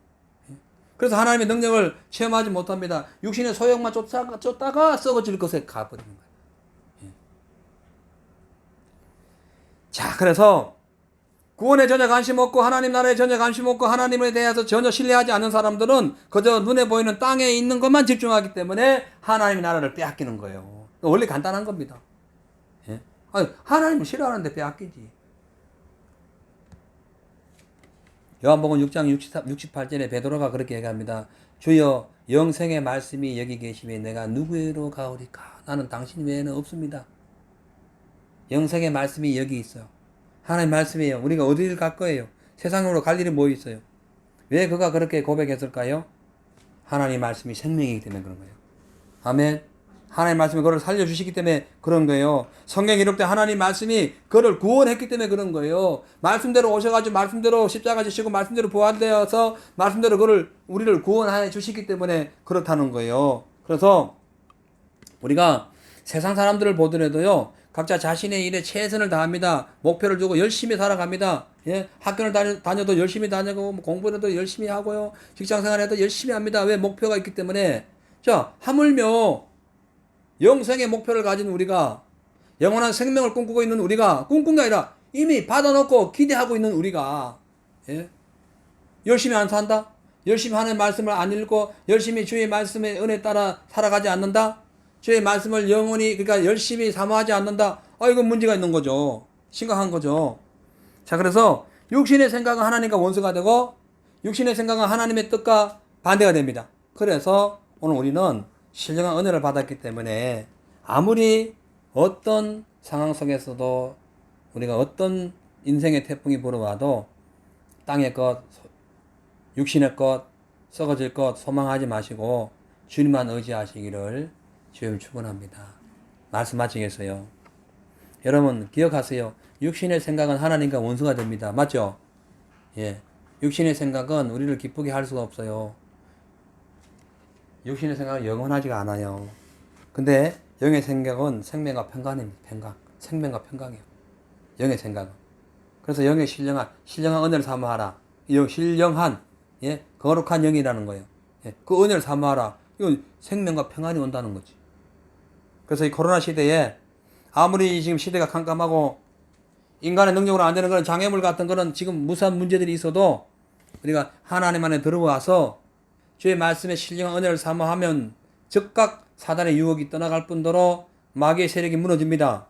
예. 그래서 하나님의 능력을 체험하지 못합니다. 육신의 소욕만 쫓다가 썩어질 것에 가버리는 거예요. 예. 자, 그래서 구원에 전혀 관심 없고 하나님 나라에 전혀 관심 없고 하나님에 대해서 전혀 신뢰하지 않는 사람들은 그저 눈에 보이는 땅에 있는 것만 집중하기 때문에 하나님의 나라를 빼앗기는 거예요. 원래 간단한 겁니다. 예? 하나님을 싫어하는데 빼앗기지. 요한복음 6장 68절에 베드로가 그렇게 얘기합니다. 주여 영생의 말씀이 여기 계시면 내가 누구로 가오리까? 나는 당신 외에는 없습니다. 영생의 말씀이 여기 있어요. 하나님 말씀이에요. 우리가 어디를 갈 거예요? 세상으로 갈 일이 뭐 있어요? 왜 그가 그렇게 고백했을까요? 하나님 말씀이 생명이기 때문에 그런 거예요. 아멘. 하나님 말씀이 그를 살려주시기 때문에 그런 거예요. 성경에 기록된 하나님 말씀이 그를 구원했기 때문에 그런 거예요. 말씀대로 오셔가지고 말씀대로 십자가 지시고 말씀대로 부활되어서 말씀대로 우리를 구원해 주시기 때문에 그렇다는 거예요. 그래서 우리가 세상 사람들을 보더라도요. 각자 자신의 일에 최선을 다합니다. 목표를 두고 열심히 살아갑니다. 예? 학교를 다녀도 열심히 다니고 공부를 열심히 하고요. 직장생활에도 열심히 합니다. 왜? 목표가 있기 때문에. 자, 하물며 영생의 목표를 가진 우리가 영원한 생명을 꿈꾸고 있는 우리가 꿈꾼 게 아니라 이미 받아놓고 기대하고 있는 우리가 열심히 안 산다? 열심히 하는 말씀을 안 읽고 열심히 주의 말씀의 은혜 따라 살아가지 않는다? 주의 말씀을 영원히 그러니까 열심히 사모하지 않는다. 이건 문제가 있는 거죠. 심각한 거죠. 자, 그래서 육신의 생각은 하나님과 원수가 되고 육신의 생각은 하나님의 뜻과 반대가 됩니다. 그래서 오늘 우리는 신령한 은혜를 받았기 때문에 아무리 어떤 상황 속에서도 우리가 어떤 인생의 태풍이 불어와도 땅의 것, 육신의 것, 썩어질 것 소망하지 마시고 주님만 의지하시기를 주님 축원합니다. 말씀 마치겠어요. 여러분 기억하세요. 육신의 생각은 하나님과 원수가 됩니다. 맞죠? 예. 육신의 생각은 우리를 기쁘게 할 수가 없어요. 육신의 생각은 영원하지가 않아요. 근데 영의 생각은 생명과 평강입니다. 생명과 평강이에요. 영의 생각은. 그래서 영의 신령한 은혜를 사모하라. 신령한 거룩한 영이라는 거예요. 그 은혜를 사모하라. 이건 생명과 평안이 온다는 거지. 그래서 이 코로나 시대에 아무리 지금 시대가 캄캄하고 인간의 능력으로 안 되는 그런 장애물 같은 거는 지금 무수한 문제들이 있어도 우리가 하나님 안에 들어와서 주의 말씀에 신령한 은혜를 사모하면 즉각 사단의 유혹이 떠나갈 뿐더러 마귀의 세력이 무너집니다.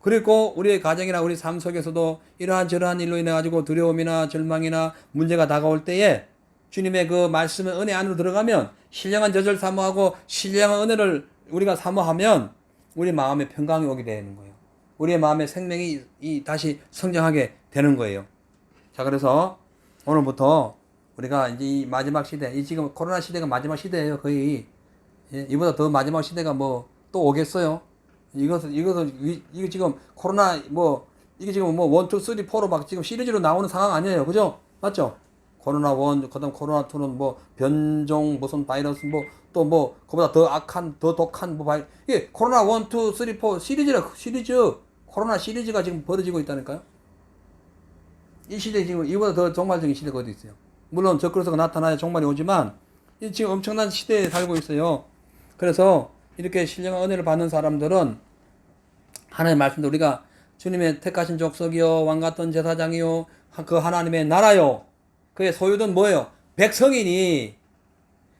그리고 우리의 가정이나 우리 삶 속에서도 이러한 저러한 일로 인해 가지고 두려움이나 절망이나 문제가 다가올 때에 주님의 그 말씀의 은혜 안으로 들어가면 신령한 젖을 사모하고 신령한 은혜를 우리가 사모하면 우리 마음에 평강이 오게 되는 거예요. 우리의 마음의 생명이 다시 성장하게 되는 거예요. 자, 그래서 오늘부터 우리가 이제 이 마지막 시대, 이 지금 코로나 시대가 마지막 시대예요, 거의. 예, 이보다 더 마지막 시대가 뭐 또 오겠어요? 이거 지금 코로나 이게 지금 뭐 1, 2, 3, 4로 막 지금 시리즈로 나오는 상황 아니에요, 그죠? 맞죠? 코로나 1, 그다음 코로나 2는 뭐 변종 무슨 바이러스 또 그보다 더 악한 더 독한 이게 코로나 1, 2, 3, 4 시리즈 코로나 시리즈가 지금 벌어지고 있다니까요. 이 시대 지금 이보다 더 종말적인 시대가 어디 있어요? 물론 적그리스도가 나타나야 종말이 오지만 지금 엄청난 시대에 살고 있어요. 그래서 이렇게 신령한 은혜를 받는 사람들은 하나님의 말씀도 우리가 주님의 택하신 족속이요 왕같은 제사장이요 그 하나님의 나라요 그의 소유든 뭐예요? 백성이니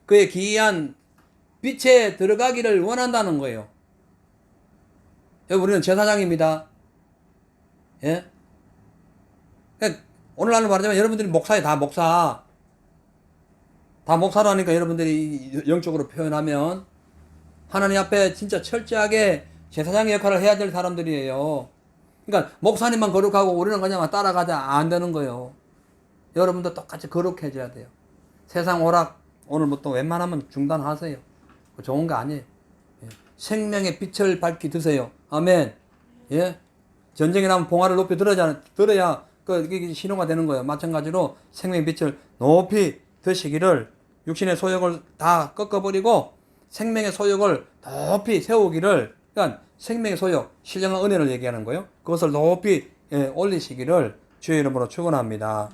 그의 기이한 빛에 들어가기를 원한다는 거예요. 여러분, 우리는 제사장입니다. 예? 오늘날로 말하자면 여러분들이 목사예요. 다 목사라니까 여러분들이 영적으로 표현하면 하나님 앞에 진짜 철저하게 제사장의 역할을 해야 될 사람들이에요. 그러니까 목사님만 거룩하고 우리는 그냥 따라가자 안 되는 거예요. 여러분도 똑같이 거룩해져야 돼요. 세상 오락 오늘부터 웬만하면 중단하세요. 좋은 거 아니에요. 예. 생명의 빛을 밝히 드세요. 아멘. 예. 전쟁에 나면 봉화를 높이 들어야 그 신호가 되는 거예요. 마찬가지로 생명의 빛을 높이 드시기를 육신의 소욕을 다 꺾어버리고 생명의 소욕을 높이 세우기를 그러니까 생명의 소욕, 신령한 은혜를 얘기하는 거예요. 그것을 높이 올리시기를 주의 이름으로 축원합니다.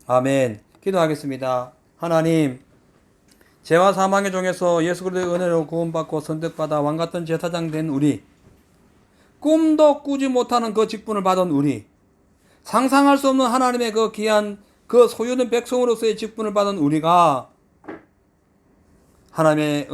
아멘. 기도하겠습니다. 하나님, 죄와 사망의 종에서 예수 그리스도의 은혜로 구원받고 선택받아 왕같은 제사장 된 우리, 꿈도 꾸지 못하는 그 직분을 받은 우리, 상상할 수 없는 하나님의 그 귀한 그 소유된 백성으로서의 직분을 받은 우리가 하나님의